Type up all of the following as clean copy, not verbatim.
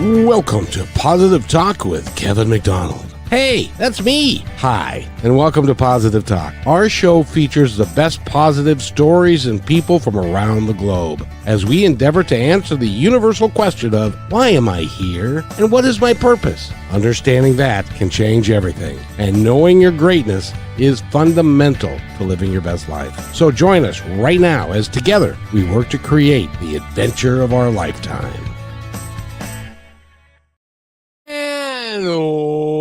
Welcome to Positive Talk with Kevin McDonald. Hey, that's me. Hi, and welcome to Positive Talk. Our show features the best positive stories and people from around the globe as we endeavor to answer the universal question of why am I here and what is my purpose? Understanding that can change everything, and knowing your greatness is fundamental to living your best life. So join us right now as together we work to create the adventure of our lifetime. And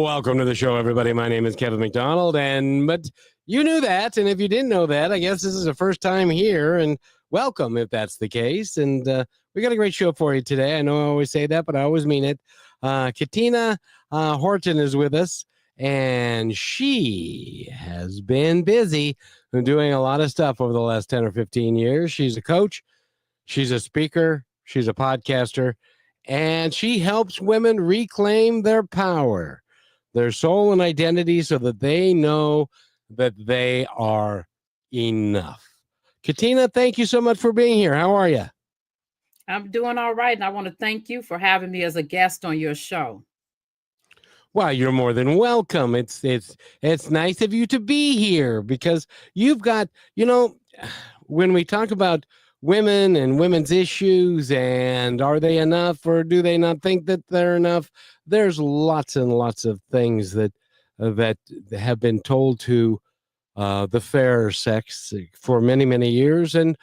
welcome to the show, everybody. My name is Kevin McDonald, but you knew that, and if you didn't know that, I guess this is the first time here, and welcome if that's the case. And we got a great show for you today. I know I always say that, but I always mean it. Katina Horton is with us, and she has been busy doing a lot of stuff over the last 10 or 15 years. She's a coach, she's a speaker, she's a podcaster, and she helps women reclaim their power, their soul and identity, so that they know that they are enough. Katina, thank you so much for being here. How are you? I'm doing all right, and I want to thank you for having me as a guest on your show. Well, you're more than welcome. It's nice of you to be here because you've got, when we talk about women and women's issues and are they enough or do they not think that they're enough, there's lots and lots of things that have been told to the fair sex for many, many years, and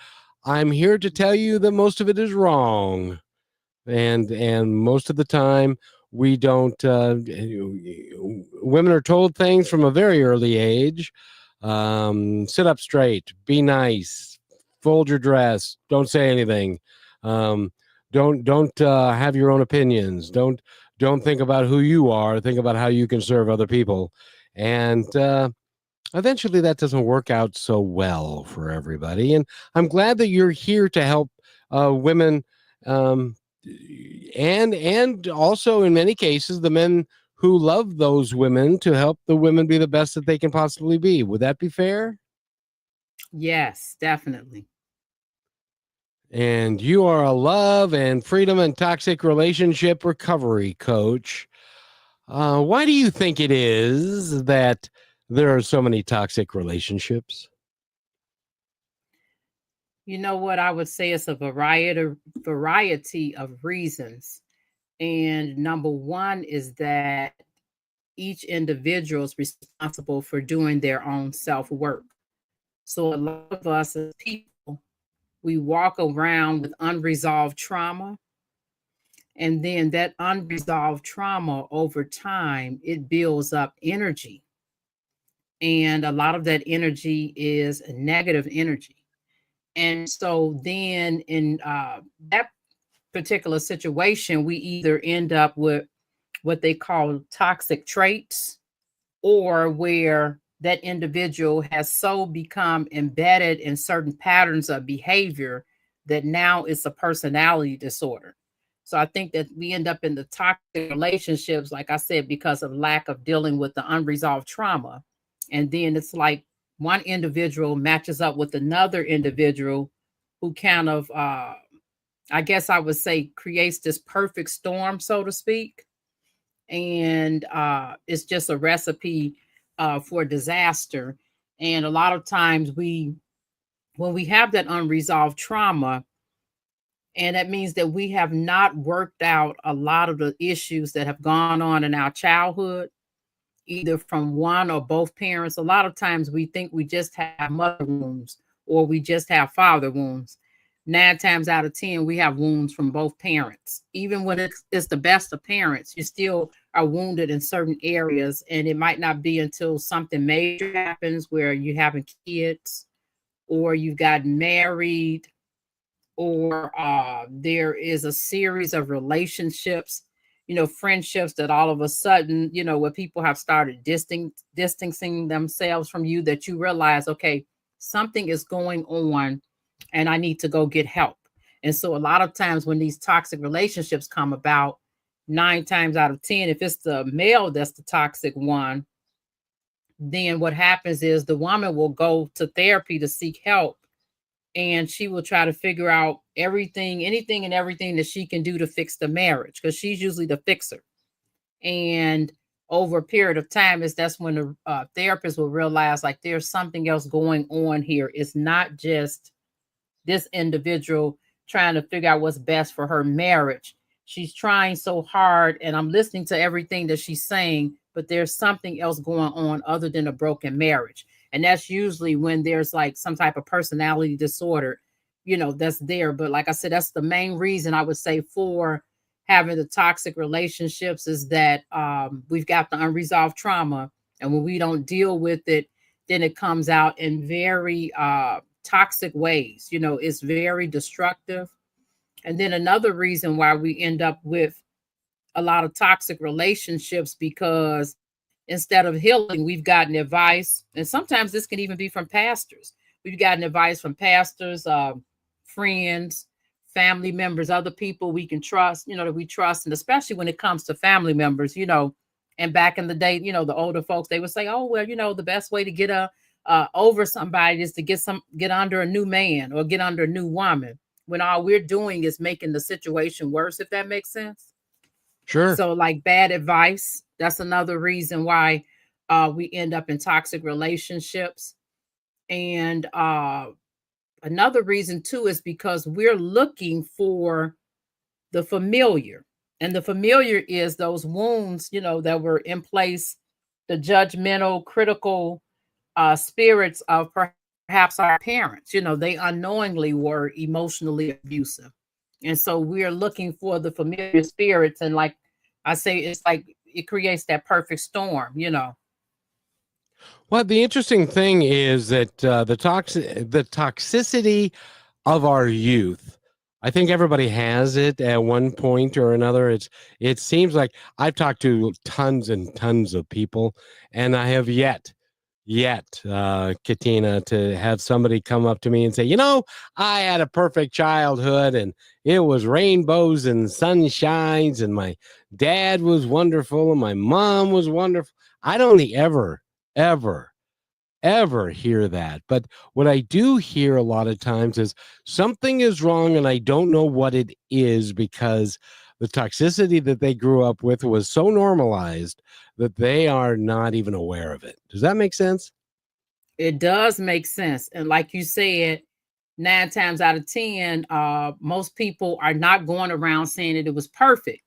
I'm here to tell you that most of it is wrong, and most of the time we don't. Women are told things from a very early age. Sit up straight, be nice, fold your dress, don't say anything, don't have your own opinions, don't think about who you are, think about how you can serve other people, and eventually that doesn't work out so well for everybody. And I'm glad that you're here to help women, and also in many cases the men who love those women, to help the women be the best that they can possibly be. Would that be fair? Yes, definitely. And you are a love and freedom and toxic relationship recovery coach. Why do you think it is that there are so many toxic relationships? You know what I would say? It's a variety of reasons. And number one is that each individual is responsible for doing their own self-work. So a lot of us as people, we walk around with unresolved trauma. And then that unresolved trauma over time, it builds up energy. And a lot of that energy is negative energy. And so then in that particular situation, we either end up with what they call toxic traits, or where that individual has so become embedded in certain patterns of behavior that now it's a personality disorder. So I think that we end up in the toxic relationships, like I said, because of lack of dealing with the unresolved trauma. And then it's like one individual matches up with another individual who kind of, I guess I would say, creates this perfect storm, so to speak. And it's just a recipe for disaster. And a lot of times when we have that unresolved trauma, and that means that we have not worked out a lot of the issues that have gone on in our childhood, either from one or both parents. A lot of times we think we just have mother wounds or we just have father wounds. 9 times out of 10, we have wounds from both parents. Even when it's the best of parents, you still are wounded in certain areas. And it might not be until something major happens where you're having kids or you've gotten married, or there is a series of relationships, friendships that all of a sudden, where people have started distancing themselves from you, that you realize, okay, something is going on and I need to go get help. And so a lot of times when these toxic relationships come about, 9 times out of 10, if it's the male that's the toxic one, then what happens is the woman will go to therapy to seek help. and she will try to figure out anything and everything that she can do to fix the marriage, because she's usually the fixer. And over a period of time, that's when the therapist will realize, like, there's something else going on here. It's not just this individual trying to figure out what's best for her marriage. She's trying so hard, and I'm listening to everything that she's saying, but there's something else going on other than a broken marriage. And that's usually when there's like some type of personality disorder, that's there. But like I said, that's the main reason I would say for having the toxic relationships, is that we've got the unresolved trauma. And when we don't deal with it, then it comes out in very toxic ways. It's very destructive. And then another reason why we end up with a lot of toxic relationships, because instead of healing, we've gotten advice. And sometimes this can even be from pastors. We've gotten advice from pastors, friends, family members, other people we can trust, that we trust. And especially when it comes to family members, and back in the day, the older folks, they would say, oh, well, the best way to get over somebody is to get under a new man or get under a new woman, when all we're doing is making the situation worse, if that makes sense. Sure. So like bad advice, that's another reason why we end up in toxic relationships. And another reason too is because we're looking for the familiar. And the familiar is those wounds, that were in place, the judgmental, critical spirits of perhaps our parents. They unknowingly were emotionally abusive. And so we're looking for the familiar spirits. And like I say, it's like it creates that perfect storm. Well, the interesting thing is that the toxicity of our youth, I think everybody has it at one point or another. It seems like I've talked to tons and tons of people, and I have yet, Katina, to have somebody come up to me and say, I had a perfect childhood, and it was rainbows and sunshines, and my dad was wonderful, and my mom was wonderful. I don't ever hear that. But what I do hear a lot of times is something is wrong, and I don't know what it is, because the toxicity that they grew up with was so normalized that they are not even aware of it. Does that make sense? It does make sense. And like you said, 9 times out of 10, most people are not going around saying that it was perfect.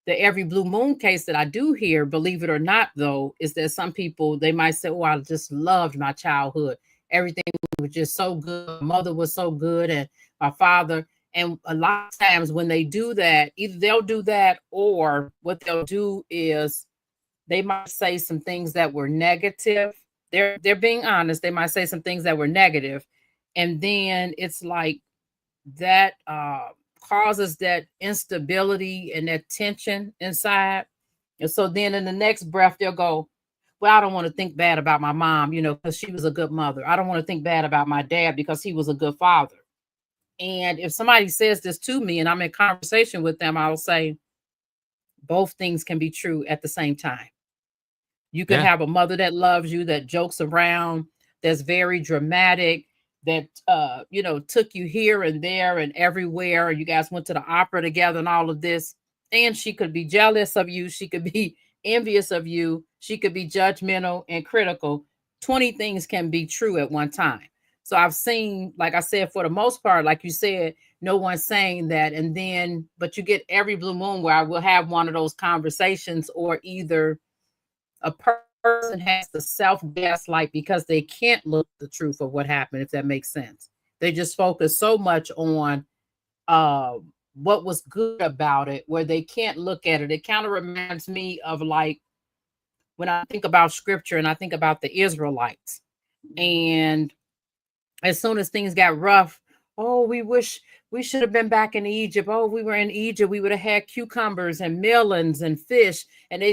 The every blue moon case that I do hear, believe it or not, though, is that some people, they might say, oh, I just loved my childhood. Everything was just so good. My mother was so good, and my father. And a lot of times when they do that, either they'll do that, or what they'll do is they might say some things that were negative. They're being honest. They might say some things that were negative. And then it's like that causes that instability and that tension inside. And so then in the next breath, they'll go, well, I don't want to think bad about my mom, because she was a good mother. I don't want to think bad about my dad because he was a good father. And if somebody says this to me and I'm in conversation with them, I'll say both things can be true at the same time. You could have a mother that loves you, that jokes around, that's very dramatic, that took you here and there and everywhere. You guys went to the opera together and all of this. And she could be jealous of you. She could be envious of you. She could be judgmental and critical. 20 things can be true at one time. So I've seen, like I said, for the most part, like you said, no one's saying that. And then, but you get every blue moon where I will have one of those conversations, or either a person has to self-gaslight because they can't look at the truth of what happened, if that makes sense. They just focus so much on what was good about it, where they can't look at it. It kind of reminds me of like when I think about scripture and I think about the Israelites. And as soon as things got rough, oh, we wish we should have been back in Egypt. Oh, we were in Egypt. We would have had cucumbers and melons and fish and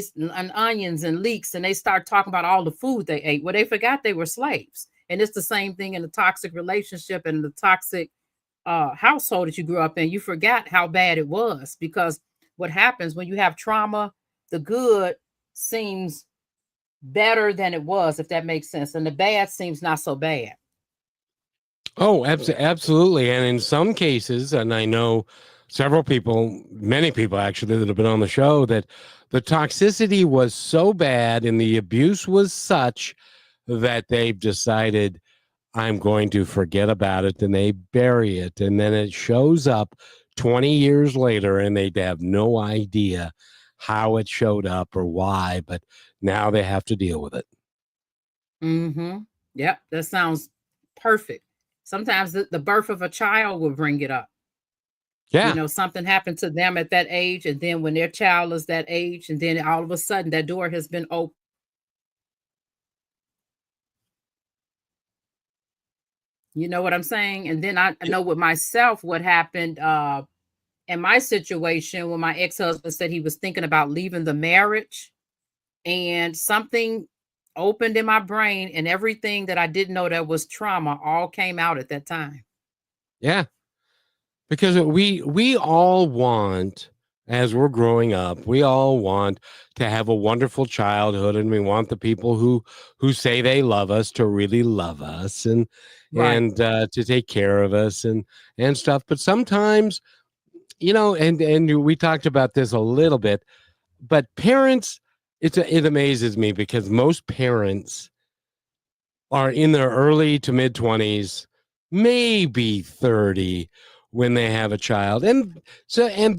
onions and leeks. And they start talking about all the food they ate. Well, they forgot they were slaves. And it's the same thing in the toxic relationship and the toxic household that you grew up in. You forgot how bad it was, because what happens when you have trauma, the good seems better than it was, if that makes sense. And the bad seems not so bad. Oh, absolutely. And in some cases, and I know several people, many people actually that have been on the show, that the toxicity was so bad and the abuse was such that they've decided, I'm going to forget about it, and they bury it. And then it shows up 20 years later and they have no idea how it showed up or why, but now they have to deal with it. Mm-hmm. Yep, that sounds perfect. Sometimes the birth of a child will bring it up. You Yeah. know, something happened to them at that age, and then when their child is that age, and then all of a sudden that door has been opened. You know what I'm saying? And then I know with myself what happened in my situation when my ex-husband said he was thinking about leaving the marriage, and something opened in my brain, and everything that I didn't know that was trauma all came out at that time. Yeah. Because we all want, as we're growing up, we all want to have a wonderful childhood, and we want the people who say they love us to really love us, Right. to take care of us and stuff. But sometimes, and we talked about this a little bit, but parents, it amazes me because most parents are in their early to mid 20s, maybe 30 when they have a child. And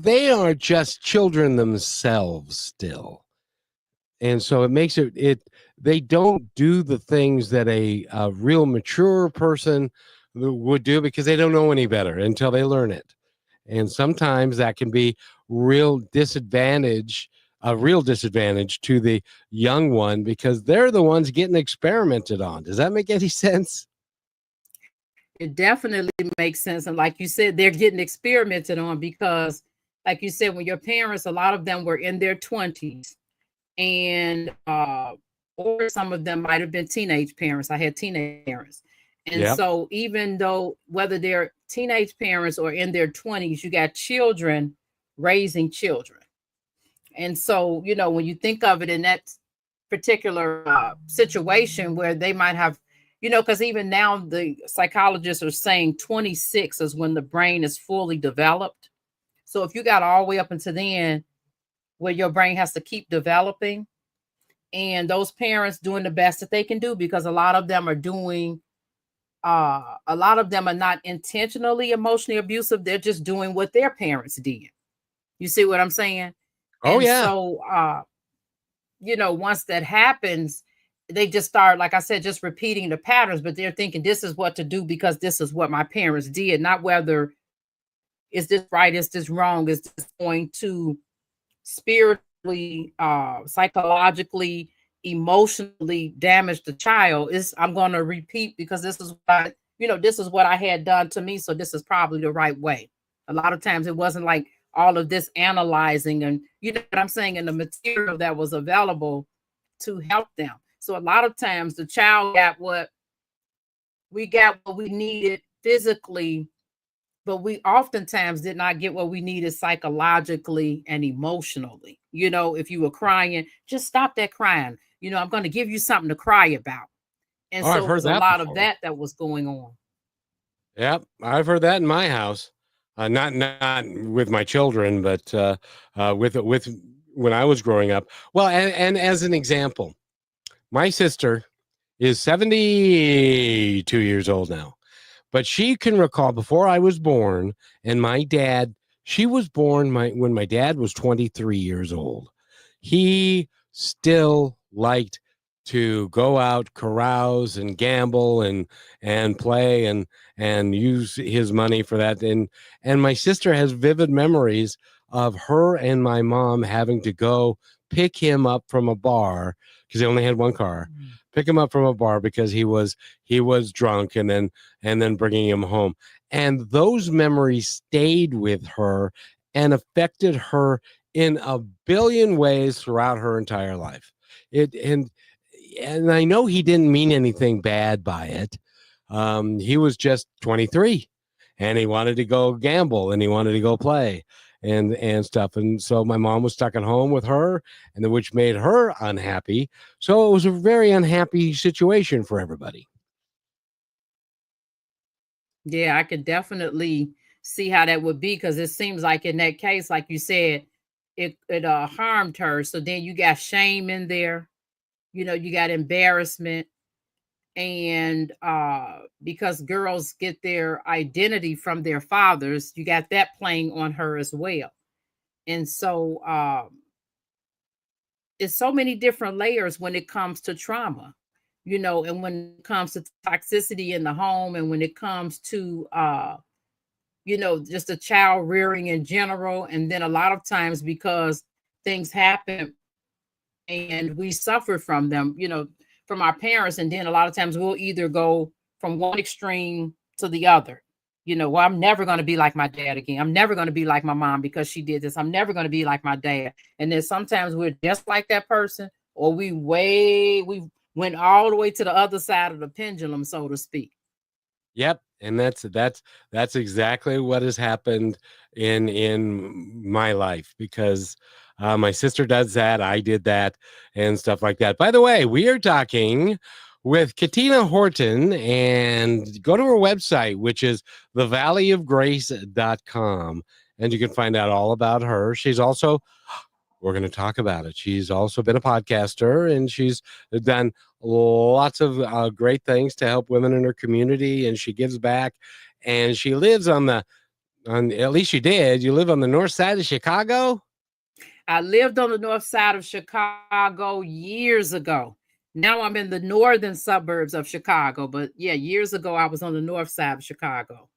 they are just children themselves still. And so it makes it they don't do the things that a real mature person would do because they don't know any better until they learn it. And sometimes that can be real disadvantage, a real disadvantage to the young one because they're the ones getting experimented on. Does that make any sense? It definitely makes sense. And like you said, they're getting experimented on because, like you said, when your parents, a lot of them were in their 20s, and or some of them might have been teenage parents. I had teenage parents. And Yep. so even though whether they're teenage parents or in their 20s, you got children raising children. And so, you know, when you think of it in that particular situation where they might have, you know, because even now the psychologists are saying 26 is when the brain is fully developed. So if you got all the way up until then where your brain has to keep developing, and those parents doing the best that they can do, because a lot of them are doing a lot of them are not intentionally emotionally abusive, they're just doing what their parents did. You see what I'm saying? Oh And yeah. so you know, once that happens, they just start, like I said, just repeating the patterns, but they're thinking this is what to do because this is what my parents did, not whether is this right, is this wrong, is this going to spiritually, psychologically, emotionally damage the child. Is I'm going to repeat because this is what, you know, this is what I had done to me, so this is probably the right way. A lot of times it wasn't like all of this analyzing, and you know what I'm saying, and the material that was available to help them. So a lot of times the child got what we needed physically, but we oftentimes did not get what we needed psychologically and emotionally. You know, if you were crying, just stop that crying. You know, I'm going to give you something to cry about. And Oh, I've so it heard was a that lot of before. that was going on. Yep, I've heard that in my house. Not with my children, but with when I was growing up. Well, and as an example, my sister is 72 years old now. But she can recall before I was born, and my dad, she was born when my dad was 23 years old. He still liked to go out, carouse, and gamble, and play, and use his money for that. And my sister has vivid memories of her and my mom having to go pick him up from a bar because they only had one car. Pick him up from a bar because he was drunk, and then bringing him home. And those memories stayed with her and affected her in a billion ways throughout her entire life. It and I know he didn't mean anything bad by it. He was just 23 and he wanted to go gamble and he wanted to go play and stuff. And so my mom was stuck at home with her, and then which made her unhappy. So it was a very unhappy situation for everybody. Yeah, I could definitely see how that would be, because it seems like in that case, like you said, it harmed her. So then you got shame in there, you got embarrassment, and because girls get their identity from their fathers, you got that playing on her as well. And so it's so many different layers when it comes to trauma, and when it comes to toxicity in the home, and when it comes to just a child rearing in general. And then a lot of times, because things happen and we suffer from them, from our parents, and then a lot of times we'll either go from one extreme to the other. Well, I'm never going to be like my dad again. I'm never going to be like my mom because she did this. I'm never going to be like my dad. And then sometimes we're just like that person, or we went all the way to the other side of the pendulum, so to speak. Yep, and that's exactly what has happened in my life, because my sister does that, I did that, and stuff like that. By the way, we are talking with Katina Horton, and go to her website, which is thevalleyofgrace.com, and you can find out all about her. She's also, we're going to talk about it, she's also been a podcaster, and she's done lots of great things to help women in her community, and she gives back, and she lives on at least you did, you live on the north side of Chicago. I lived on the north side of Chicago years ago. Now I'm in the northern suburbs of Chicago, but yeah, years ago I was on the north side of Chicago.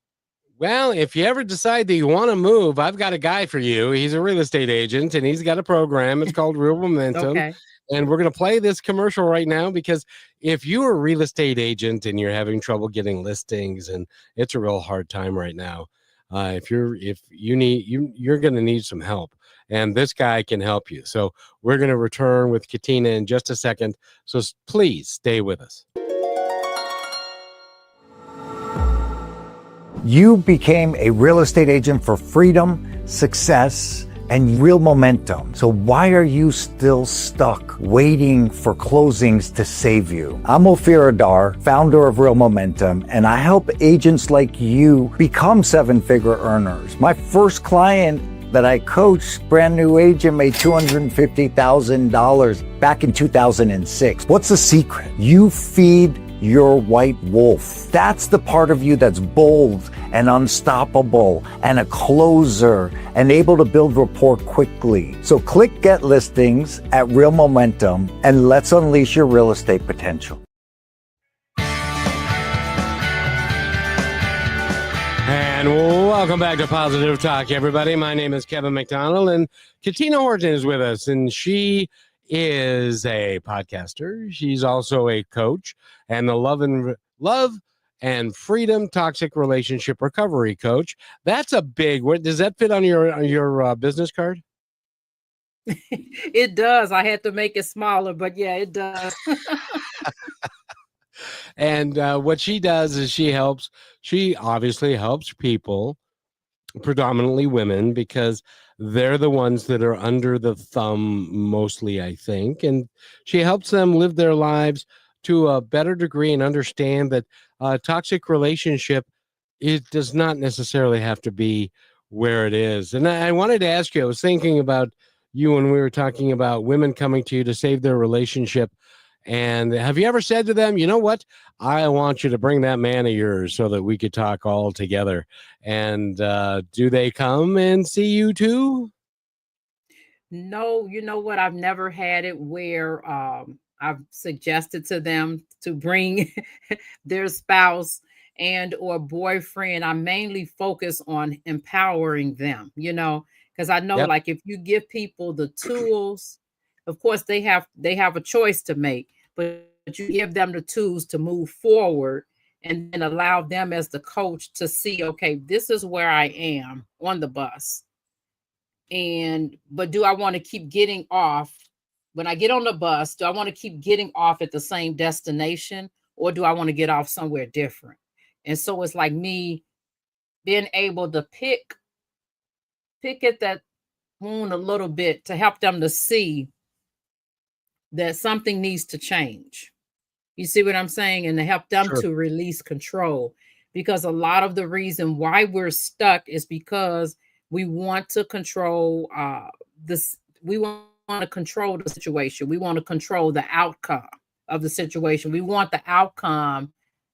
Well, if you ever decide that you want to move, I've got a guy for you. He's a real estate agent, and he's got a program. It's called Real Momentum. Okay. And we're going to play this commercial right now, because if you're a real estate agent and you're having trouble getting listings, and it's a real hard time right now, if you need, you're going to need some help, and this guy can help you. So we're going to return with Katina in just a second. So please stay with us. You became a real estate agent for freedom, success, and real momentum. So why are you still stuck waiting for closings to save you? I'm Ophir Adar, founder of Real Momentum, and I help agents like you become seven-figure earners. My first client that I coached, brand new agent, made $250,000 back in 2006. What's the secret? You feed your white wolf. That's the part of you that's bold and unstoppable and a closer and able to build rapport quickly. So click Get Listings at Real Momentum and let's unleash your real estate potential. And welcome back to Positive Talk, everybody. My name is Kevin McDonald, and Katina Horton is with us, and she is a podcaster. She's also a coach and the love and freedom toxic relationship recovery coach. That's a big word. Does that fit on your business card? It does. I had to make it smaller, but yeah, it does. And what she does is she obviously helps people, predominantly women, because they're the ones that are under the thumb mostly, I think. And she helps them live their lives to a better degree and understand that toxic relationship, it does not necessarily have to be where it is. And I wanted to ask you, I was thinking about you when we were talking about women coming to you to save their relationship. And have you ever said to them, you know what, I want you to bring that man of yours so that we could talk all together? And do they come and see you too? No, you know what? I've never had it where I've suggested to them to bring their spouse and or boyfriend. I mainly focus on empowering them, because I know, Yep. like, if you give people the tools, of course they have a choice to make, but you give them the tools to move forward, and then allow them as the coach to see, okay, this is where I am on the bus. But do I want to keep getting off when I get on the bus? Do I want to keep getting off at the same destination, or do I want to get off somewhere different? And so it's like me being able to pick at that wound a little bit to help them to see that something needs to change. You see what I'm saying? And to help them Sure. to release control. because a lot of the reason why we're stuck is because we want to control this. We want to control the situation. We want to control the outcome of the situation. We want the outcome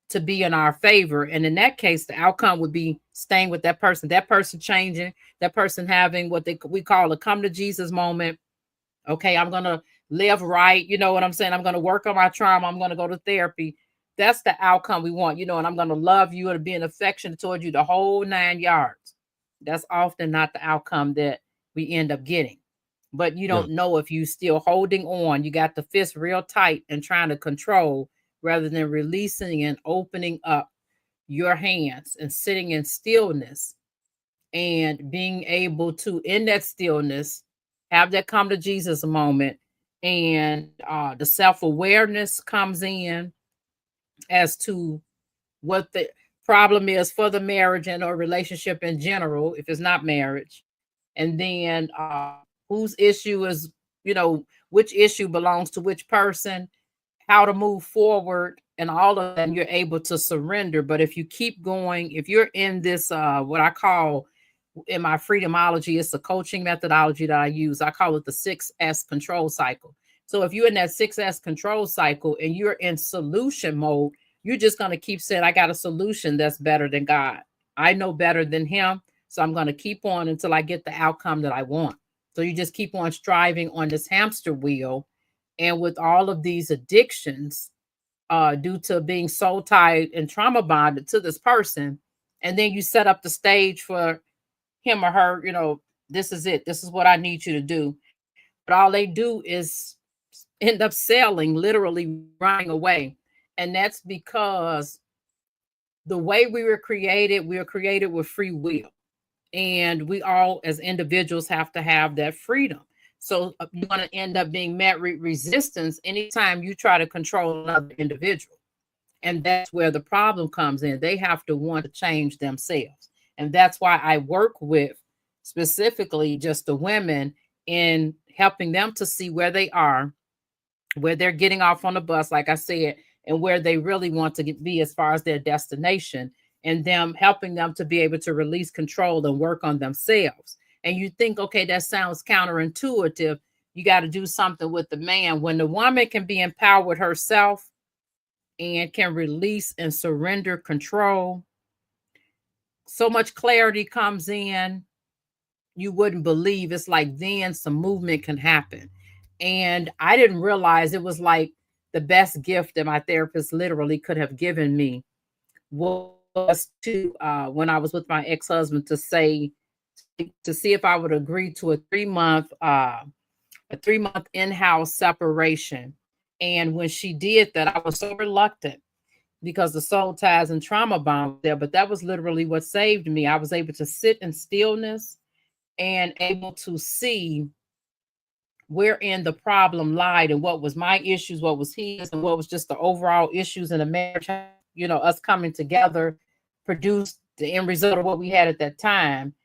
to be in our favor. And in that case, the outcome would be staying with that person changing, that person having what we call a come to Jesus moment. Okay, I'm going to live right. You know what I'm saying? I'm going to work on my trauma. I'm going to go to therapy. That's the outcome we want, and I'm going to love you and be an affection toward you the whole 9 yards. That's often not the outcome that we end up getting. But you don't know if you still holding on. You got the fist real tight and trying to control rather than releasing and opening up your hands and sitting in stillness and being able to, in that stillness, have that come to Jesus moment. And the self-awareness comes in as to what the problem is for the marriage and or relationship in general, if it's not marriage. And then whose issue is, which issue belongs to which person, how to move forward, and all of that, you're able to surrender. But if you keep going, if you're in this, what I call in my freedomology, it's a coaching methodology that I use. I call it the 6S control cycle. So if you're in that 6S control cycle and you're in solution mode, you're just going to keep saying, I got a solution that's better than God. I know better than him. So I'm going to keep on until I get the outcome that I want. So you just keep on striving on this hamster wheel. And with all of these addictions, due to being so tied and trauma bonded to this person, and then you set up the stage for him or her, this is it. This is what I need you to do. But all they do is end up selling, literally running away. And that's because the way we were created with free will. And we all as individuals have to have that freedom. So you're going to end up being met with resistance anytime you try to control another individual. And that's where the problem comes in. They have to want to change themselves. And that's why I work with specifically just the women in helping them to see where they are, where they're getting off on the bus, like I said, and where they really want to be as far as their destination, and them helping them to be able to release control and work on themselves. And you think, okay, that sounds counterintuitive. You got to do something with the man. When the woman can be empowered herself and can release and surrender control, so much clarity comes in, you wouldn't believe. It's like then some movement can happen. And I didn't realize it was like the best gift that my therapist literally could have given me was to, when I was with my ex-husband, to see if I would agree to a 3-month in-house separation. And when she did that, I was so reluctant because the soul ties and trauma bond there. But that was literally what saved me. I was able to sit in stillness and able to see wherein the problem lied and what was my issues, what was his, and what was just the overall issues in the marriage. Us coming together produced the end result of what we had at that time.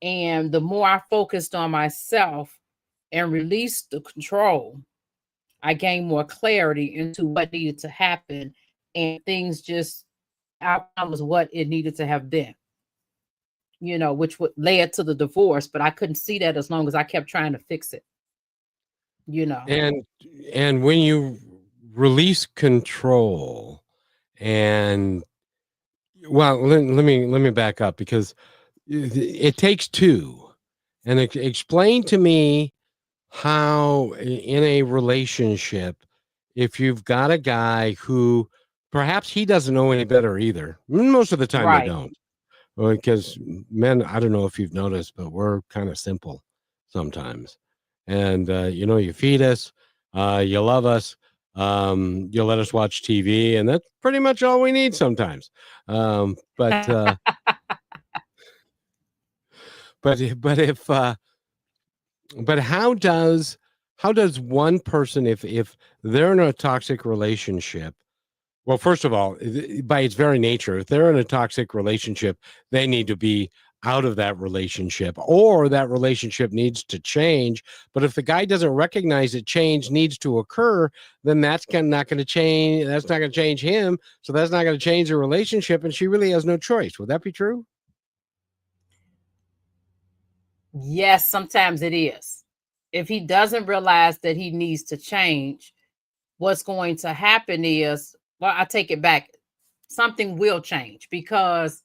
And the more I focused on myself and released the control, I gained more clarity into what needed to happen. And things just outcome was what it needed to have been, which would led to the divorce. But I couldn't see that as long as I kept trying to fix it. And when you release control, and well, let me back up, because it takes two. And explain to me how in a relationship, if you've got a guy who perhaps he doesn't know any better either, most of the time Right. they don't, because men, I don't know if you've noticed, but we're kind of simple sometimes. And you feed us, you love us, you let us watch TV, and that's pretty much all we need sometimes. But how does one person, if they're in a toxic relationship, well, first of all, by its very nature, if they're in a toxic relationship, they need to be out of that relationship, or that relationship needs to change. But if the guy doesn't recognize that change needs to occur, then that's not going to change. That's not going to change him. So that's not going to change the relationship. And she really has no choice. Would that be true? Yes, sometimes it is. If he doesn't realize that he needs to change, what's going to happen is, well, I take it back. Something will change, because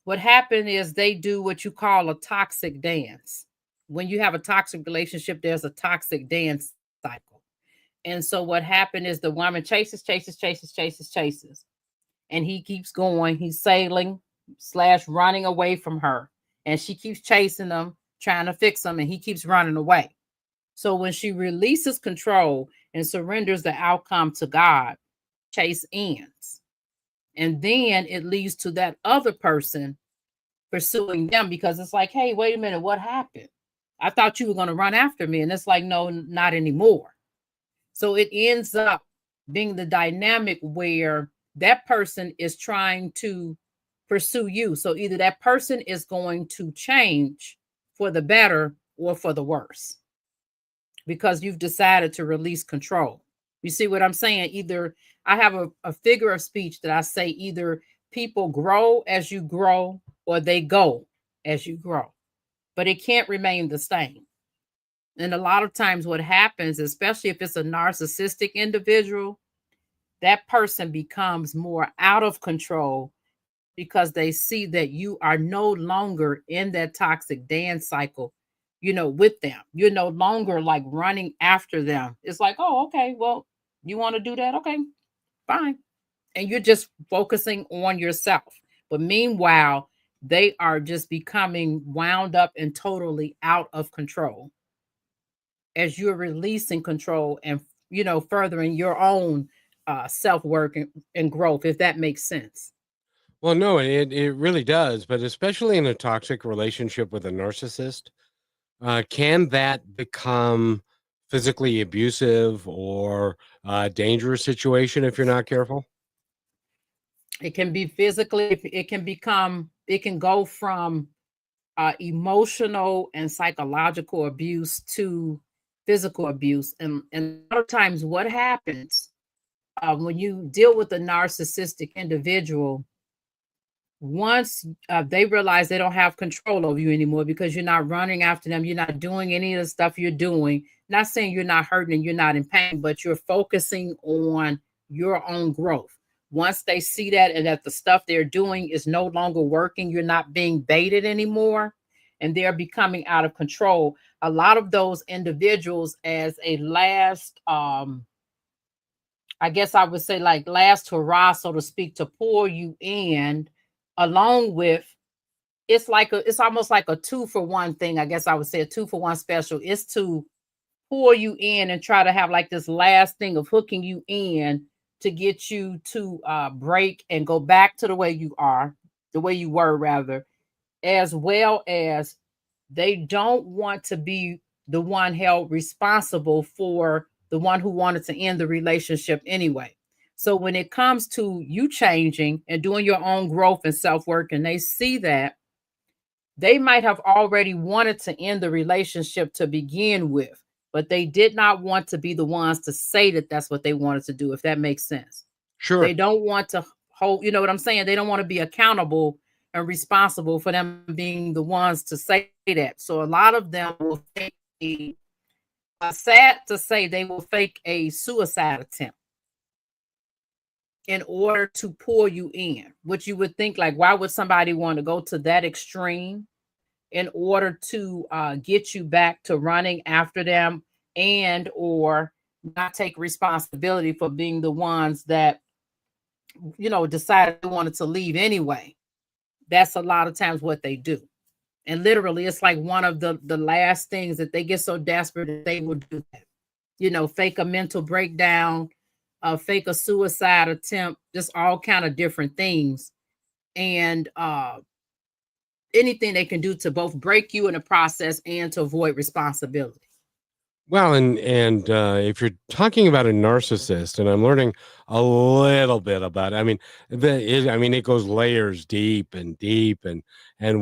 what happened is they do what you call a toxic dance. When you have a toxic relationship, there's a toxic dance cycle. And so what happened is the woman chases, and he keeps going. He's sailing / running away from her. And she keeps chasing him, trying to fix him, and he keeps running away. So when she releases control and surrenders the outcome to God, chase ends. And then it leads to that other person pursuing them, because it's like, hey, wait a minute, what happened? I thought you were going to run after me. And it's like, no, not anymore. So it ends up being the dynamic where that person is trying to pursue you. So either that person is going to change for the better or for the worse, because you've decided to release control. You see what I'm saying? Either I have a figure of speech that I say, either people grow as you grow or they go as you grow, but it can't remain the same. And a lot of times what happens, especially if it's a narcissistic individual, that person becomes more out of control because they see that you are no longer in that toxic dance cycle, with them. You're no longer like running after them. It's like, oh, okay, well, you want to do that? Okay, fine. And you're just focusing on yourself. But meanwhile, they are just becoming wound up and totally out of control as you're releasing control and, furthering your own self-work and growth, if that makes sense. Well, no, it really does. But especially in a toxic relationship with a narcissist, can that become physically abusive or a dangerous situation if you're not careful? It can be physically, it can go from emotional and psychological abuse to physical abuse. And a lot of times what happens when you deal with a narcissistic individual, once they realize they don't have control over you anymore, because you're not running after them, you're not doing any of the stuff you're doing. Not saying you're not hurting and you're not in pain, but you're focusing on your own growth. Once they see that and that the stuff they're doing is no longer working, you're not being baited anymore, and they're becoming out of control. A lot of those individuals, as a last, I guess I would say, like last hurrah, so to speak, to pull you in, along with, it's almost like a 2-for-1 thing. I guess I would say a 2-for-1 special is to pull you in and try to have like this last thing of hooking you in to get you to break and go back to the way you were rather, as well as they don't want to be the one held responsible for the one who wanted to end the relationship anyway. So when it comes to you changing and doing your own growth and self-work, and they see that, they might have already wanted to end the relationship to begin with, but they did not want to be the ones to say that that's what they wanted to do, if that makes sense. Sure. They don't want to hold, you know what I'm saying? They don't want to be accountable and responsible for them being the ones to say that. So a lot of them will fake sad to say, they will fake a suicide attempt in order to pull you in, which you would think, like, why would somebody want to go to that extreme in order to get you back to running after them, and or not take responsibility for being the ones that, decided they wanted to leave anyway. That's a lot of times what they do. And literally, it's like one of the last things that they get so desperate that they will do that. Fake a mental breakdown, fake a suicide attempt, just all kind of different things. And anything they can do to both break you in the process and to avoid responsibility. Well, and if you're talking about a narcissist, and I'm learning a little bit about it, I mean, it goes layers deep and deep, and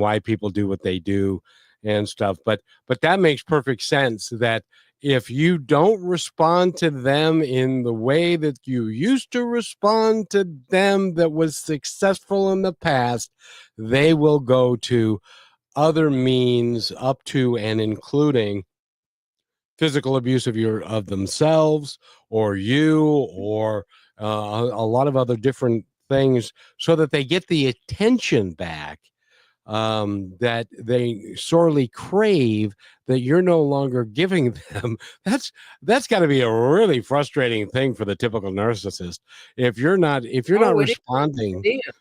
why people do what they do and stuff. But that makes perfect sense. That if you don't respond to them in the way that you used to respond to them that was successful in the past, they will go to other means up to and including physical abuse of themselves or you or a lot of other different things so that they get the attention back that they sorely crave that you're no longer giving them. That's got to be a really frustrating thing for the typical narcissist if you're not Oh, it is. responding, It is.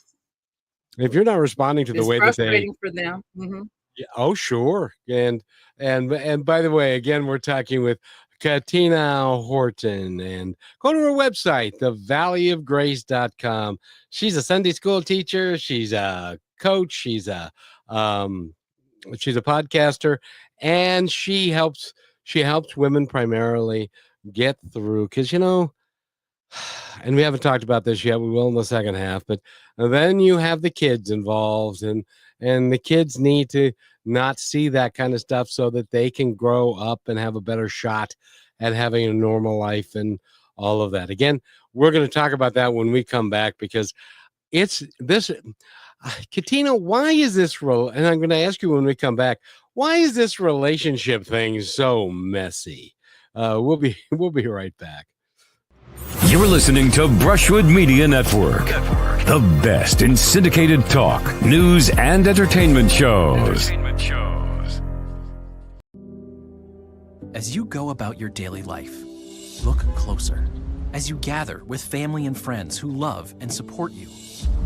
if you're not responding to the It's way that they. frustrating for them. Mhm. Yeah, oh, sure. And by the way, again, we're talking with Katina Horton, and go to her website, thevalleyofgrace.com. She's a Sunday school teacher, she's a coach, um she's a podcaster, and she helps women primarily get through, because and we haven't talked about this yet, we will in the second half, but then you have the kids involved, and the kids need to not see that kind of stuff so that they can grow up and have a better shot at having a normal life and all of that. Again, we're going to talk about that when we come back, because it's this. Katina, why is this role? And I'm going to ask you when we come back, why is this relationship thing so messy? We'll be right back. You're listening to Brushwood Media Network, the best in syndicated talk, news, and entertainment shows. As you go about your daily life, look closer. As you gather with family and friends who love and support you,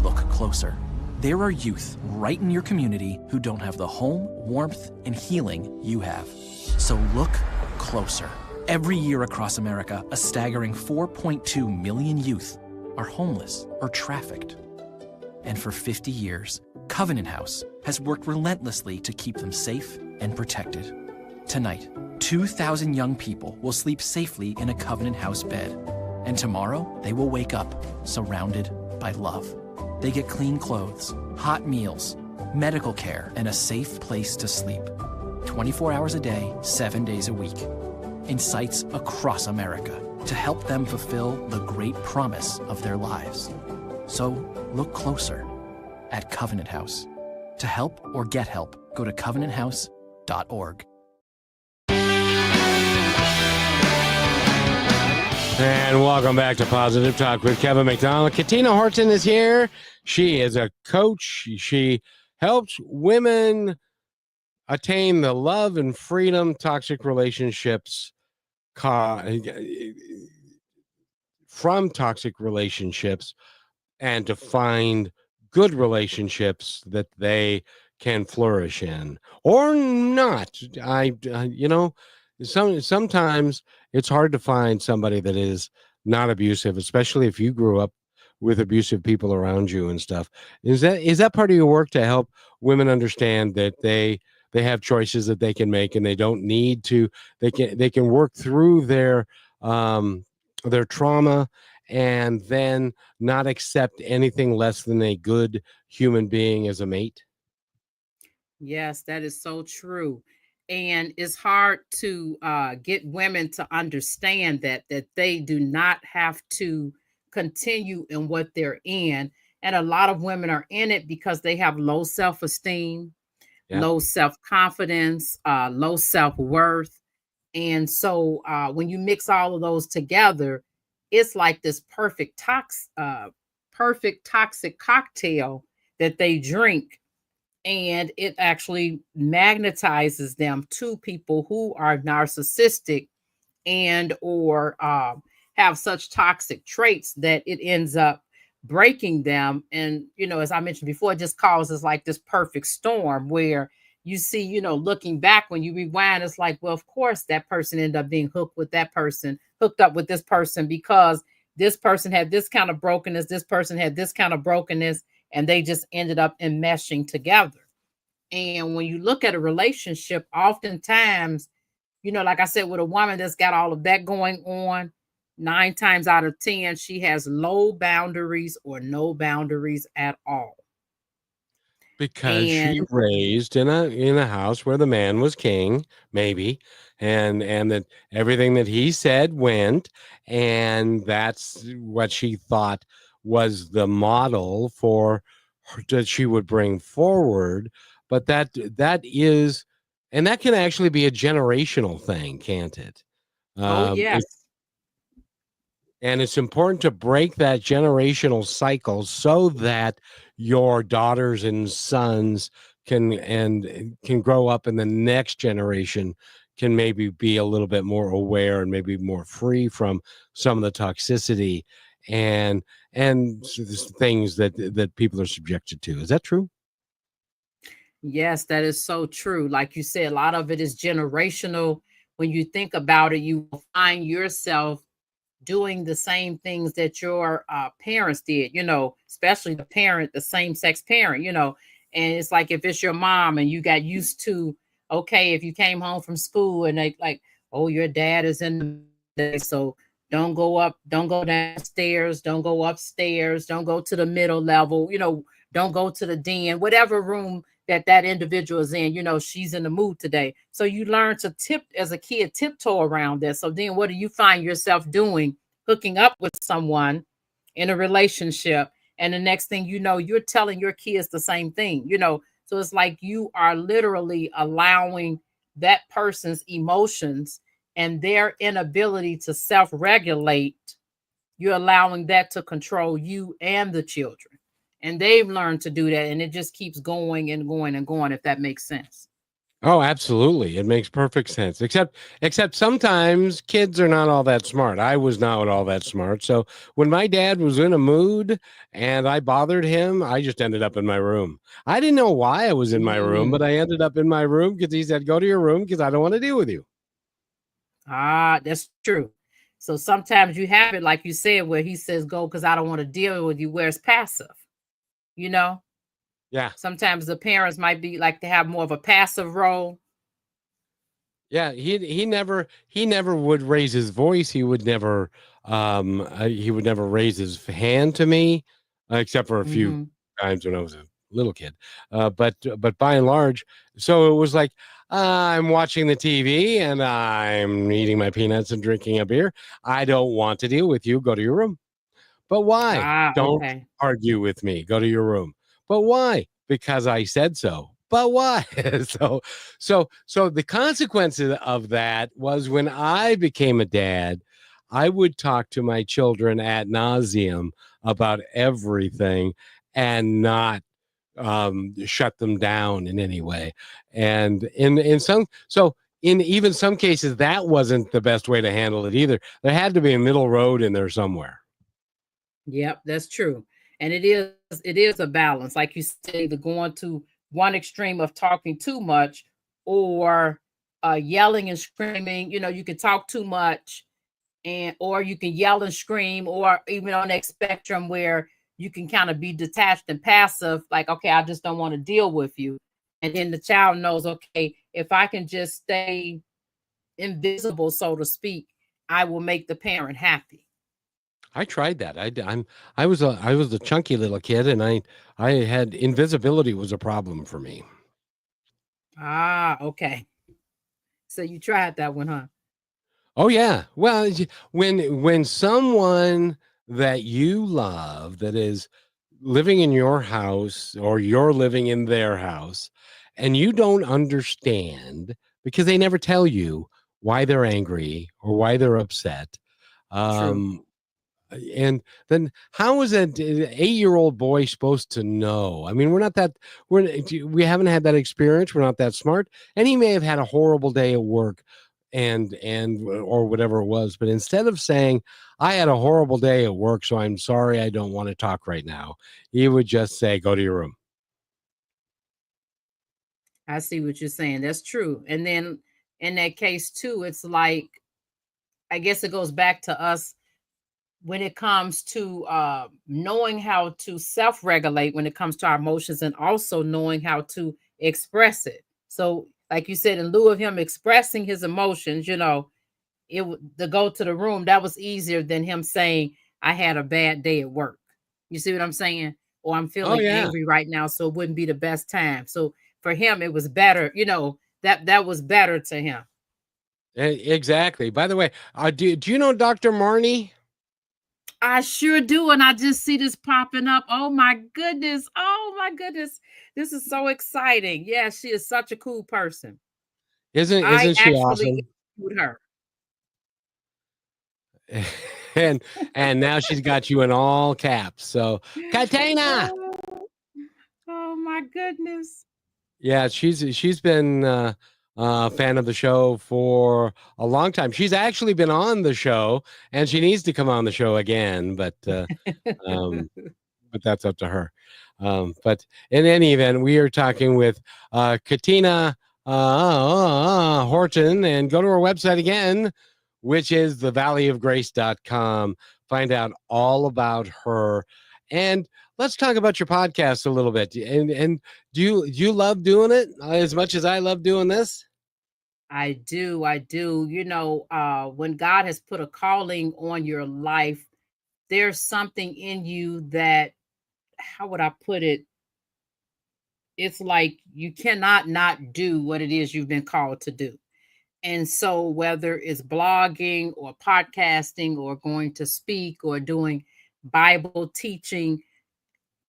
look closer. There are youth right in your community who don't have the home, warmth, and healing you have. So look closer. Every year across America, a staggering 4.2 million youth are homeless or trafficked. And for 50 years, Covenant House has worked relentlessly to keep them safe and protected. Tonight, 2,000 young people will sleep safely in a Covenant House bed. And tomorrow, they will wake up surrounded by love. They get clean clothes, hot meals, medical care, and a safe place to sleep. 24 hours a day, 7 days a week. In sites across America to help them fulfill the great promise of their lives. So look closer at Covenant House. To help or get help, go to covenanthouse.org. And welcome back to Positive Talk with Kevin McDonald. Katina Horton is here. She is a coach. She helps women attain the love and freedom toxic relationships from toxic relationships, and to find good relationships that they can flourish in or not. Sometimes it's hard to find somebody that is not abusive, especially if you grew up with abusive people around you and stuff. Is that part of your work, to help women understand that they have choices that they can make, and they don't need to, they can work through their trauma and then not accept anything less than a good human being as a mate? Yes, that is so true. And it's hard to get women to understand that they do not have to continue in what they're in. And a lot of women are in it because they have low self-esteem, Yeah. low self-confidence, low self-worth. And so when you mix all of those together, it's like this perfect toxic cocktail that they drink, and it actually magnetizes them to people who are narcissistic and or have such toxic traits that it ends up breaking them. And as I mentioned before, it just causes like this perfect storm where you see, looking back, when you rewind, it's like, well, of course that person ended up being hooked up with this person, because this person had this kind of brokenness, this person had this kind of brokenness, and they just ended up enmeshing together. And when you look at a relationship, oftentimes, like I said, with a woman that's got all of that going on, 9 times out of 10, she has low boundaries or no boundaries at all. Because she And raised in a house where the man was king, maybe, and that everything that he said went, and that's what she thought was the model for her, that she would bring forward. But that is, and that can actually be a generational thing, can't it? oh It yes. and it's important to break that generational cycle so that your daughters and sons can grow up, and the next generation can maybe be a little bit more aware and maybe more free from some of the toxicity and things that people are subjected to. Is that true? Yes, that is so true. Like you said, a lot of it is generational. When you think about it, you will find yourself doing the same things that your parents did, especially the same sex parent, and it's like if it's your mom and you got used to, okay, if you came home from school and they like, oh, your dad is in the day, so don't go downstairs, don't go upstairs, don't go to the middle level, don't go to the den, whatever room that individual is in, she's in the mood today. So you learn to as a kid, tiptoe around this. So then what do you find yourself doing? Hooking up with someone in a relationship. And the next thing you know, you're telling your kids the same thing, So it's like you are literally allowing that person's emotions and their inability to self-regulate. You're allowing that to control you and the children. And they've learned to do that. And it just keeps going and going and going, if that makes sense. Oh, absolutely. It makes perfect sense. Except sometimes kids are not all that smart. I was not all that smart. So when my dad was in a mood and I bothered him, I just ended up in my room. I didn't know why I was in my room, but I ended up in my room because he said, "Go to your room because I don't want to deal with you." Ah, that's true. So sometimes you have it, like you said, where he says, go because I don't want to deal with you, where it's passive, you know? Yeah. Sometimes the parents might be like to have more of a passive role. Yeah, he never would raise his voice. He would never raise his hand to me, except for a few Hmm. times when I was a little kid. But by and large, so it was like I'm watching the TV and I'm eating my peanuts and drinking a beer. I don't want to deal with you. Go to your room. But why? Ah, Don't okay. argue with me. Go to your room. But why? Because I said so. But why? So the consequences of that was when I became a dad, I would talk to my children ad nauseum about everything and not shut them down in any way. And in even some cases, that wasn't the best way to handle it either. There had to be a middle road in there somewhere. Yep, that's true. And it is a balance. Like you say, either going to one extreme of talking too much or yelling and screaming. You can talk too much and or you can yell and scream, or even on that spectrum where you can kind of be detached and passive, like, okay, I just don't want to deal with you. And then the child knows, okay, if I can just stay invisible, so to speak, I will make the parent happy. I tried that. I was a chunky little kid, and I had invisibility was a problem for me. Ah, okay. So you tried that one, huh? Oh yeah. Well, when someone that you love that is living in your house or you're living in their house and you don't understand because they never tell you why they're angry or why they're upset. True. Um and then how is an 8-year-old boy supposed to know? I mean, we haven't had that experience. We're not that smart. And he may have had a horrible day at work and or whatever it was. But instead of saying, I had a horrible day at work, so I'm sorry, I don't want to talk right now, he would just say, go to your room. I see what you're saying. That's true. And then in that case too, it's like, I guess it goes back to us when it comes to knowing how to self-regulate when it comes to our emotions, and also knowing how to express it. So like you said, in lieu of him expressing his emotions, to go to the room, that was easier than him saying, I had a bad day at work. You see what I'm saying? Or I'm Oh feeling yeah. angry right now, so it wouldn't be the best time. So for him, it was better, that was better to him. Exactly. By the way, do you know Dr. Marnie? I sure do. And I just see this popping up. Oh my goodness. Oh my goodness. This is so exciting. Yeah, she is such a cool person. I Isn't she actually awesome? interviewed her. And now she's got you in all caps. So Katina. Oh my goodness. Yeah, she's been a fan of the show for a long time. She's actually been on the show, and she needs to come on the show again, but that's up to her. But in any event, we are talking with Katina Horton, and go to her website again, which is thevalleyofgrace.com. Find out all about her. And let's talk about your podcast a little bit. And do you love doing it as much as I love doing this? I do. When God has put a calling on your life, there's something in you that, how would I put it? It's like you cannot not do what it is you've been called to do. And so, whether it's blogging or podcasting or going to speak or doing Bible teaching,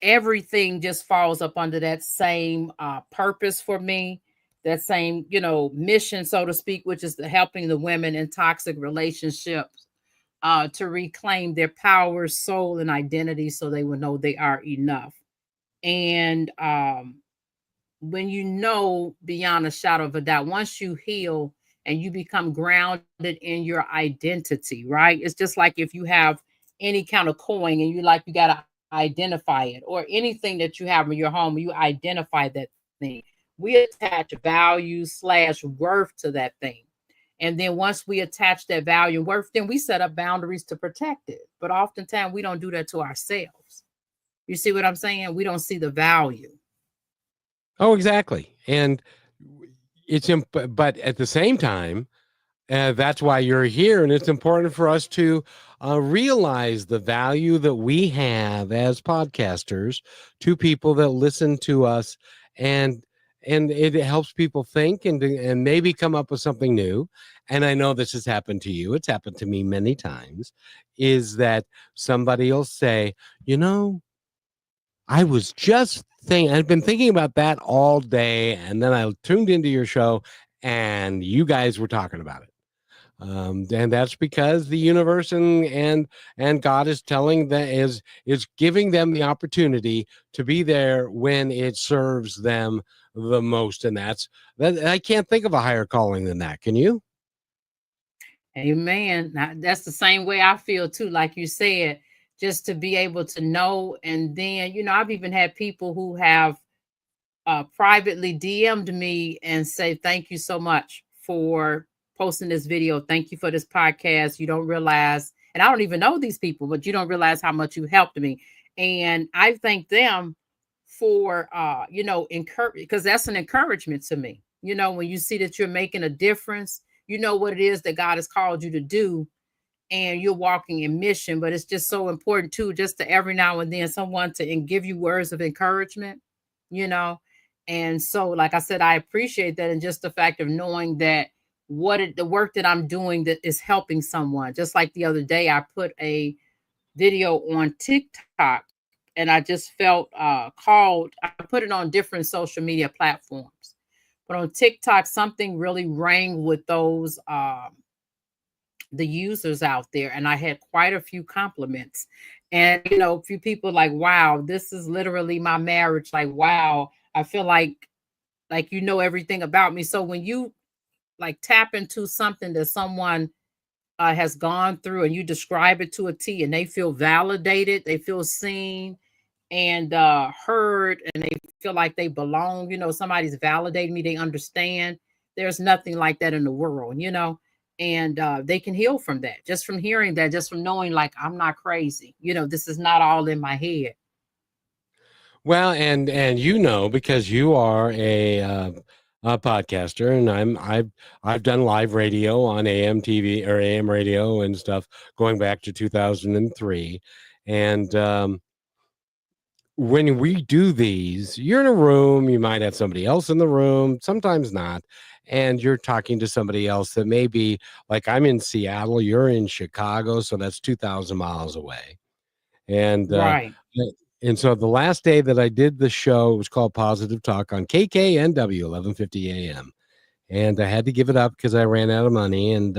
everything just falls up under that same purpose for me, that same, mission, so to speak, which is helping the women in toxic relationships to reclaim their power, soul, and identity so they will know they are enough. And when you know beyond a shadow of a doubt, once you heal and you become grounded in your identity, right? It's just like if you have any kind of coin and you got to identify it, or anything that you have in your home, you identify that thing. We attach value / worth to that thing. And then once we attach that value and worth, then we set up boundaries to protect it. But oftentimes we don't do that to ourselves. You see what I'm saying? We don't see the value. Oh, exactly. And but at the same time, that's why you're here. And it's important for us to realize the value that we have as podcasters to people that listen to us. And it helps people think and maybe come up with something new. And I know this has happened to you. It's happened to me many times, is that somebody will say, I was just I've been thinking about that all day, and then I tuned into your show, and you guys were talking about it. And that's because the universe and God is telling that is giving them the opportunity to be there when it serves them the most, and that I can't think of a higher calling than that. Can you? Amen. Now, that's the same way I feel too. Like you said, just to be able to know. And then, I've even had people who have privately DM'd me and say, thank you so much for posting this video. Thank you for this podcast. You don't realize, and I don't even know these people, but you don't realize how much you helped me. And I thank them for, encourage, because that's an encouragement to me. When you see that you're making a difference, you know what it is that God has called you to do, and you're walking in mission. But it's just so important too, just to every now and then someone to give you words of encouragement, And so, like I said, I appreciate that. And just the fact of knowing that the work that I'm doing that is helping someone. Just like the other day, I put a video on TikTok and I just felt called. I put it on different social media platforms. But on TikTok, something really rang with those the users out there, and I had quite a few compliments. And a few people like, "Wow, this is literally my marriage." Like, "Wow, I feel like everything about me." So when you tap into something that someone has gone through, and you describe it to a T, and they feel validated, they feel seen and heard, and they feel like they belong. Somebody's validating me, they understand. There's nothing like that in the world, and they can heal from that, just from hearing that, just from knowing I'm not crazy. This is not all in my head. Well, and because you are a podcaster, and I've done live radio on AM TV or AM radio and stuff going back to 2003. And when we do these, you're in a room, you might have somebody else in the room, sometimes not, and you're talking to somebody else that may be like, I'm in Seattle, you're in Chicago, so that's 2,000 miles away. Right. And so the last day that I did the show, it was called Positive Talk on KKNW 1150 AM. And I had to give it up because I ran out of money. And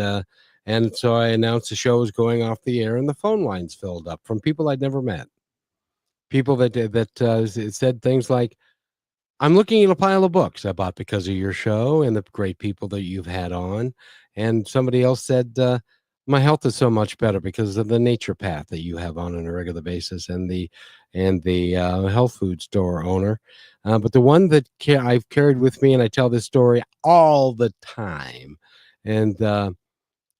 so I announced the show was going off the air, and the phone lines filled up from people I'd never met. People that said things like, I'm looking at a pile of books I bought because of your show and the great people that you've had on. And somebody else said, my health is so much better because of the nature path that you have on a regular basis, and the health food store owner. But the one that I've carried with me, and I tell this story all the time. And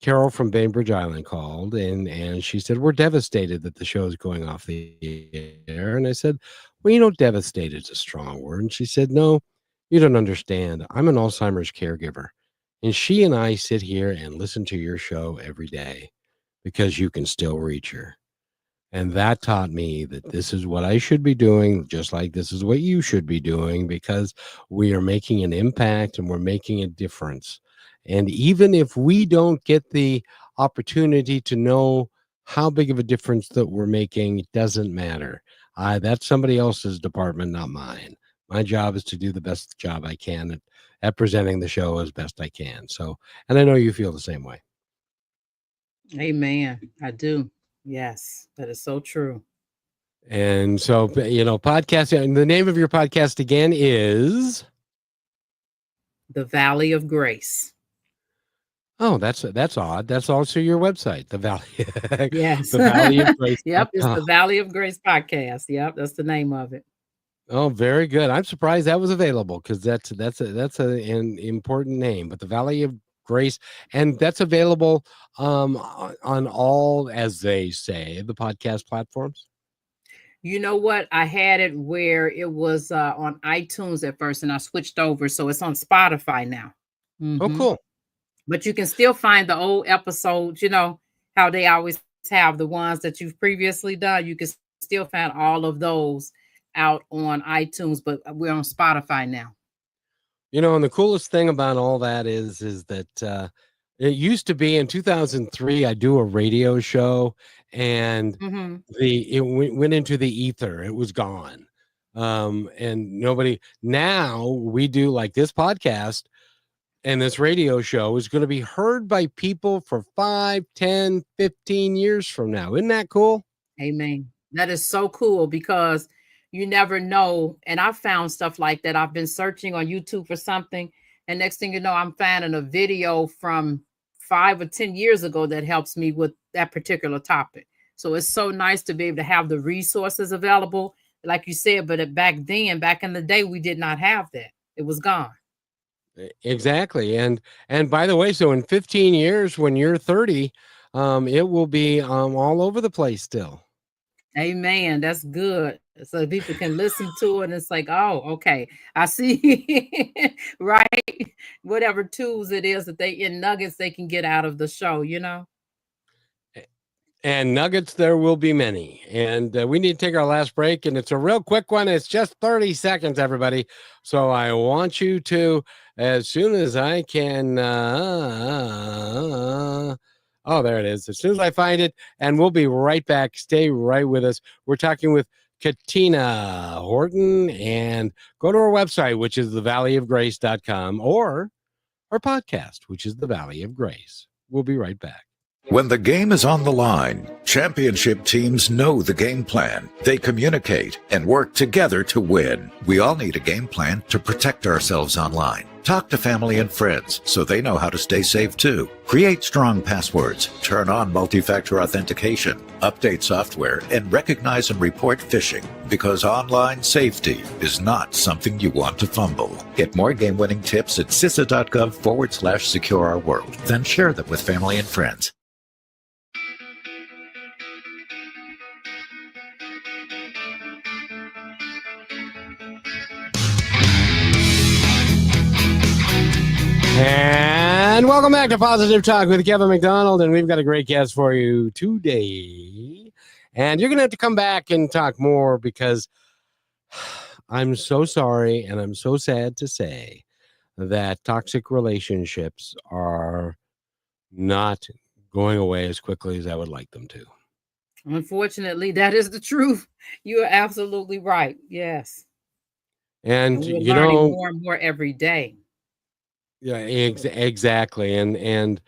Carol from Bainbridge Island called, and she said, we're devastated that the show is going off the air. And I said, well, devastated is a strong word. And she said, no, you don't understand. I'm an Alzheimer's caregiver. And she and I sit here and listen to your show every day because you can still reach her. And that taught me that this is what I should be doing, just like this is what you should be doing, because we are making an impact and we're making a difference. And even if we don't get the opportunity to know how big of a difference that we're making, it doesn't matter. That's somebody else's department, not mine. My job is to do the best job I can at presenting the show as best I can. So, and I know you feel the same way. Amen. I do. Yes, that is so true. And so, podcasting, the name of your podcast again is The Valley of Grace. Oh, that's odd. That's also your website, the Valley. Yes. The Valley of Grace. Yep, it's the Valley of Grace podcast. Yep, that's the name of it. Oh, very good. I'm surprised that was available because that's an important name. But the Valley of Grace, and that's available on all, as they say, the podcast platforms. You know what? I had it where it was on iTunes at first, and I switched over, so it's on Spotify now. Oh, cool. But you can still find the old episodes, how they always have the ones that you've previously done. You can still find all of those out on iTunes, but we're on Spotify now. And the coolest thing about all that is that it used to be in 2003, I do a radio show, and it went into the ether. It was gone. And nobody, now we do like this podcast. And this radio show is going to be heard by people for 5, 10, 15 years from now. Isn't that cool? Amen. That is so cool because you never know. And I found stuff like that. I've been searching on YouTube for something. And next thing you know, I'm finding a video from 5 or 10 years ago that helps me with that particular topic. So it's so nice to be able to have the resources available. Like you said, but back in the day, we did not have that. It was gone. Exactly. And by the way, so in 15 years, when you're 30, it will be all over the place still. Amen. That's good. So people can listen to it and it's like, oh, okay, I see. Right. Whatever tools it is that in nuggets they can get out of the show, And nuggets, there will be many. And we need to take our last break. And it's a real quick one. It's just 30 seconds, everybody. So I want you to, as soon as I can, oh, there it is. As soon as I find it, and we'll be right back. Stay right with us. We're talking with Katina Horton, and go to our website, which is thevalleyofgrace.com, or our podcast, which is The Valley of Grace. We'll be right back. When the game is on the line, championship teams know the game plan. They communicate and work together to win. We all need a game plan to protect ourselves online. Talk to family and friends so they know how to stay safe too. Create strong passwords, turn on multi-factor authentication, update software, and recognize and report phishing, because online safety is not something you want to fumble. Get more game-winning tips at CISA.gov/secure our world. Then share them with family and friends. And welcome back to Positive Talk with Kevin McDonald. And we've got a great guest for you today. And you're going to have to come back and talk more because I'm so sorry and I'm so sad to say that toxic relationships are not going away as quickly as I would like them to. Unfortunately, that is the truth. You are absolutely right. Yes. And we're you learning know, more and more every day. yeah, exactly. And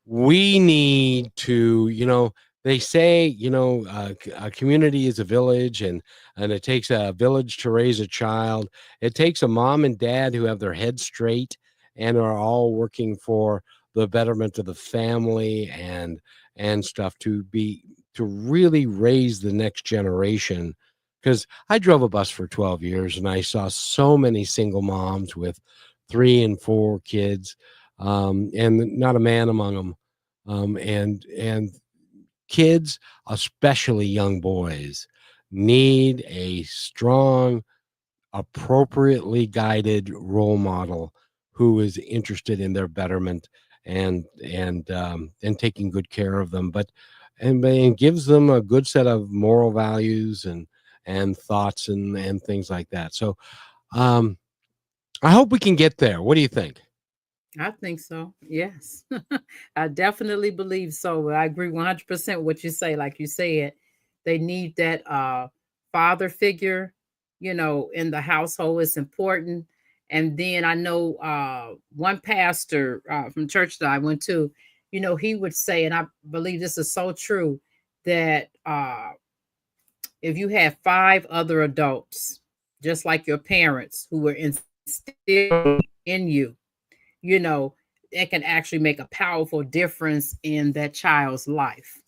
we need to, they say, a community is a village, and it takes a village to raise a child. It takes a mom and dad who have their heads straight and are all working for the betterment of the family and stuff to really raise the next generation. Because I drove a bus for 12 years and I saw so many single moms with 3 and 4 kids, and not a man among them. And kids, especially young boys, need a strong, appropriately guided role model who is interested in their betterment and taking good care of them, and gives them a good set of moral values and thoughts and things like that. So I hope we can get there. What do you think? I think so. Yes. I definitely believe so. I agree 100% what you say. Like you said, they need that father figure, in the household is important. And then I know one pastor from church that I went to, he would say, and I believe this is so true, that if you have 5 other adults, just like your parents who were instilled in you, it can actually make a powerful difference in that child's life.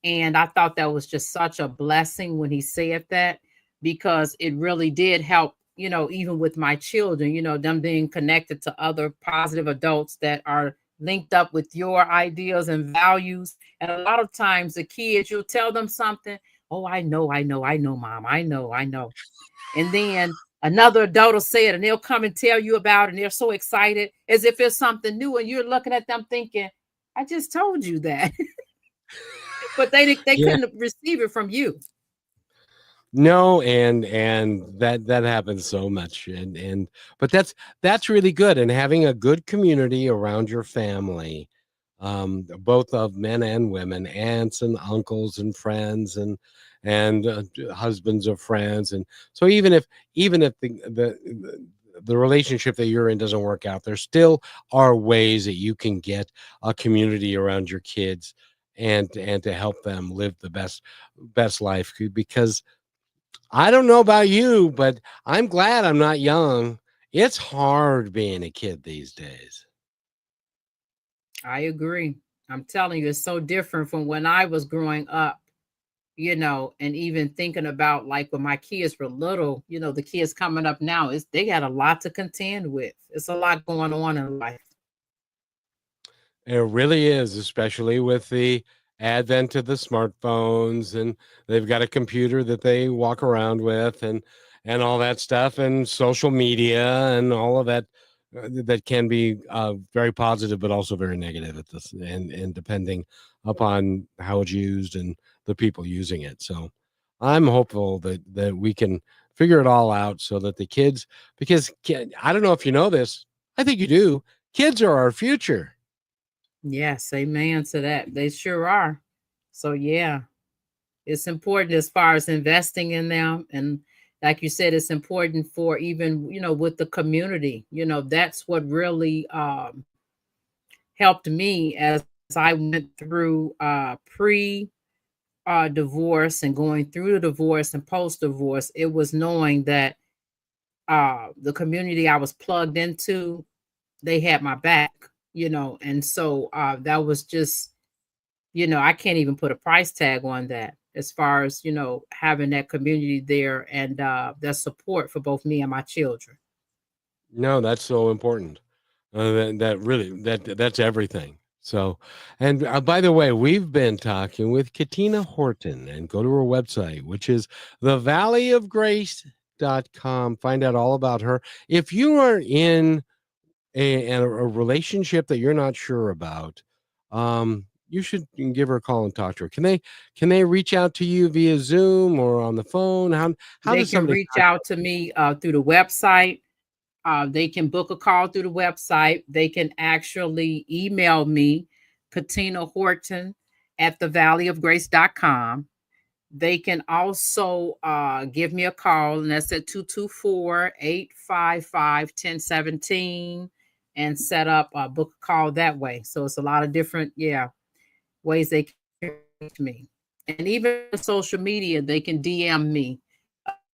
And I thought that was just such a blessing when he said that, because it really did help, even with my children, them being connected to other positive adults that are linked up with your ideas and values. And a lot of times the kids, you'll tell them something. Oh, I know, mom. I know. And then another adult will say it and they'll come and tell you about it, and they're so excited as if it's something new. And you're looking at them thinking, I just told you that. But they Yeah. couldn't receive it from you. No, and that happens so much, but that's really good, and having a good community around your family, both of men and women, aunts and uncles and friends and husbands of friends, and so even if the relationship that you're in doesn't work out, there still are ways that you can get a community around your kids and to help them live the best life, because I don't know about you, but I'm glad I'm not young. It's hard being a kid these days. I agree. I'm telling you, it's so different from when I was growing up, and even thinking about like when my kids were little, the kids coming up now, they got a lot to contend with. It's a lot going on in life. It really is, especially with the advent of the smartphones, and they've got a computer that they walk around with and all that stuff, and social media and all of that, that can be very positive but also very negative at this, and depending upon how it's used and the people using it. So I'm hopeful that we can figure it all out so that the kids, because I don't know if you know this, I think you do, kids are our future. Yes, amen to that. They sure are. So yeah, it's important as far as investing in them. And like you said, it's important for even, with the community, that's what really helped me as I went through pre divorce and going through the divorce and post divorce. It was knowing that the community I was plugged into, they had my back, and so that was just, I can't even put a price tag on that, as far as, having that community there and that support for both me and my children. No, that's so important. That really that's everything. So, and by the way, we've been talking with Katina Horton, and go to her website, which is thevalleyofgrace.com. Find out all about her. If you are in and a relationship that you're not sure about, you should give her a call and talk to her. Can they reach out to you via Zoom or on the phone? How They does can somebody reach out to me through the website. They can book a call through the website. They can actually email me, Katina Horton at thevalleyofgrace.com. They can also give me a call, and that's at 224-855-1017, and set up a book a call that way. So it's a lot of different, ways they can reach me. And even on social media, they can DM me.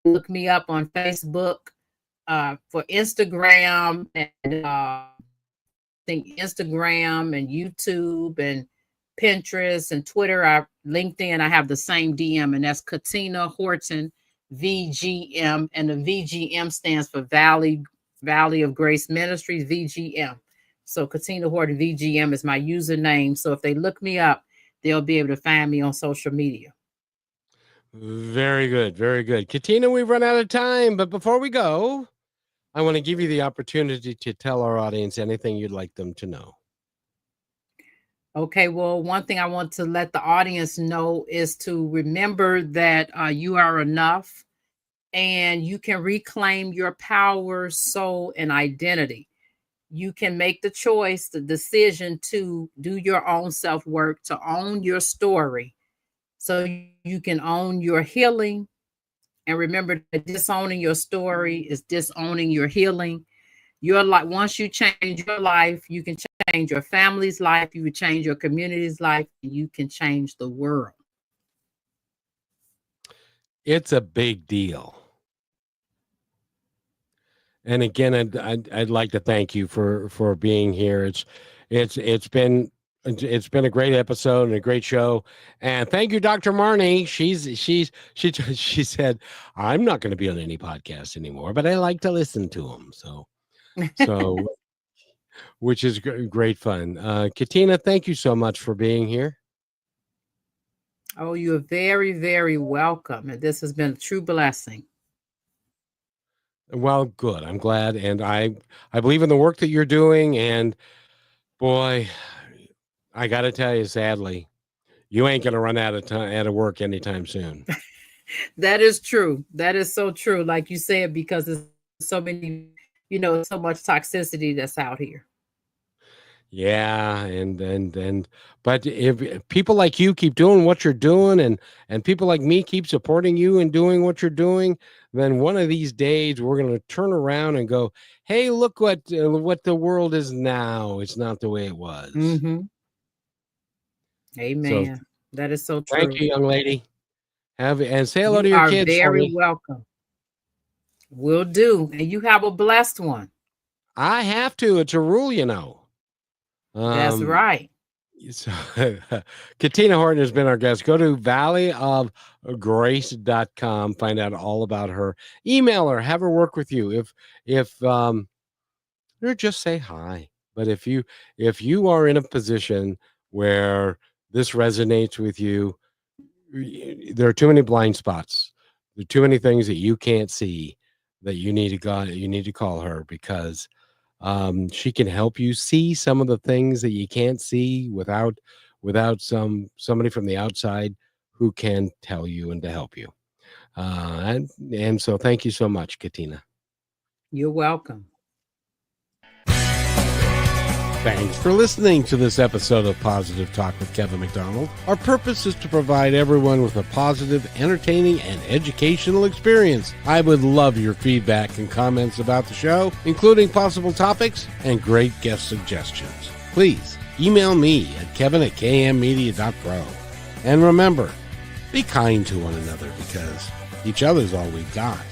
Look me up on Facebook, for Instagram, and I think Instagram and YouTube and Pinterest and Twitter, LinkedIn, I have the same DM, and that's Katina Horton, VGM, and the VGM stands for Valley of Grace Ministries, VGM. So Katina Horton, VGM is my username. So if they look me up, they'll be able to find me on social media. Very good, very good. Katina, we've run out of time, but before we go, I want to give you the opportunity to tell our audience anything you'd like them to know. Okay, well, one thing I want to let the audience know is to remember that you are enough, and you can reclaim your power, soul, and identity. You can make the choice, the decision to do your own self-work, to own your story, so you can own your healing. And remember that disowning your story is disowning your healing. Your life, once you change your life, you can change your family's life, you can change your community's life, and you can change the world. It's a big deal. And again, I'd like to thank you for being here. It's been a great episode and a great show. And thank you, Dr. Marnie. She said, I'm not going to be on any podcast anymore, but I like to listen to them. So which is great fun. Katina, thank you so much for being here. Oh, you're very, very welcome. And this has been a true blessing. Well, good. I'm glad. And I believe in the work that you're doing. And boy, I got to tell you, sadly, you ain't going to run out of work anytime soon. That is true. That is so true. Like you said, because there's so many, so much toxicity that's out here. Yeah. But if people like you keep doing what you're doing, and people like me keep supporting you and doing what you're doing, then one of these days we're going to turn around and go, hey, look what the world is now. It's not the way it was. Mm-hmm. Amen. So, that is so true. Thank you, young lady. And say hello to your kids. You are very welcome. Will do. And you have a blessed one. I have to. It's a rule, That's right. So, Katina Horton has been our guest. Go to valleyofgrace.com. Find out all about her. Email her. Have her work with you. If or just say hi. But if you are in a position where this resonates with you, there are too many blind spots. There are too many things that you can't see that you need to call her, because she can help you see some of the things that you can't see without somebody from the outside who can tell you and to help you. And so thank you so much, Katina. You're welcome. Thanks for listening to this episode of Positive Talk with Kevin McDonald. Our purpose is to provide everyone with a positive, entertaining, and educational experience. I would love your feedback and comments about the show, including possible topics and great guest suggestions. Please email me at kevin@kmmedia.pro. And remember, be kind to one another, because each other's all we've got.